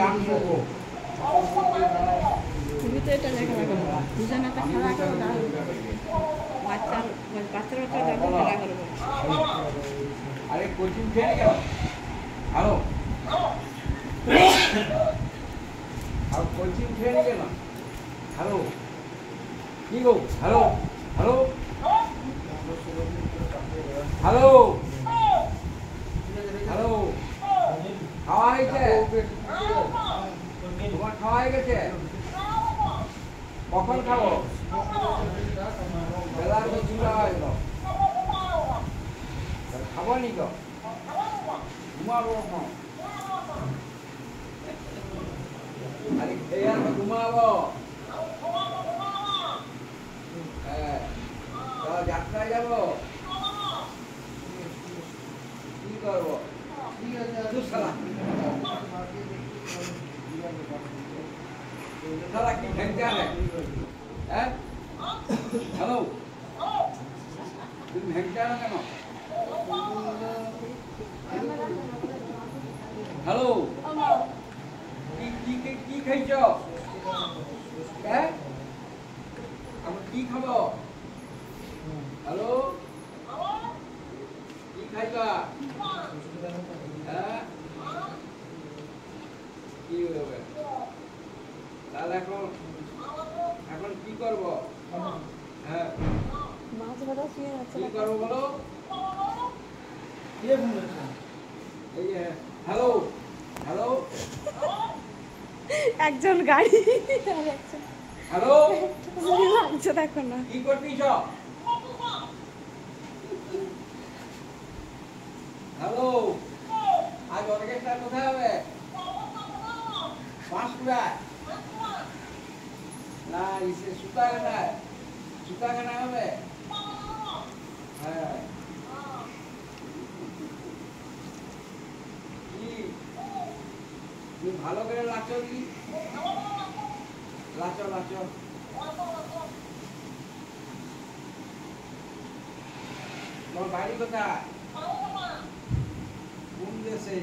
গান শোবো। তুমি তো এটা লেখা লাগবে দুজন একটা খেলা করো না বাচ্চার বাচ্চারা খেলা করবো। আরে কোচিং খেয়ে গেল। হ্যালো আর কোচিং খেয়ে গেল। হ্যালো কি গো? হ্যালো হ্যালো হ্যালো হ্যালো খাওয়া হয়েছে? তোমার খাওয়া হয়ে গেছে? কখন খাবো? বেলা তো 2টা বাজল। খাবো নি তো? ঘুমাবো কখন? আরে খেয়ে আর ঘুমাবো। হ্যাঁ যাত্রায় যাবো। কি করবো? শালা কি ভেঙে আনে? হ্যাঁ হ্যালো তুমি ভেঙে আনো কেন? হ্যালো কি খাইছ? হ্যাঁ আমরা কি খাবো? হ্যালো কি খাইবা? হ্যাঁ কি হবে তাহলে? এখন কি করবো? হ্যাঁ মাছ ভাজা শুয়ে যাচ্ছে কি করবো বলো? এই যে হ্যালো হ্যালো একজন গাড়ি আর একজন হ্যালো লাগছে দেখো না কি করতেছ? হ্যালো আজ অর্কেস্ট্রা কোথায় হবে? পাঁশকুড়ায় না সুতাঘাটায়? সুতাঘাটায় হবে? হ্যাঁ কি তুমি ভালো করে লাচো কি? লাচো লাচো তোমার বাড়ি কোথায়? কোন দেশে?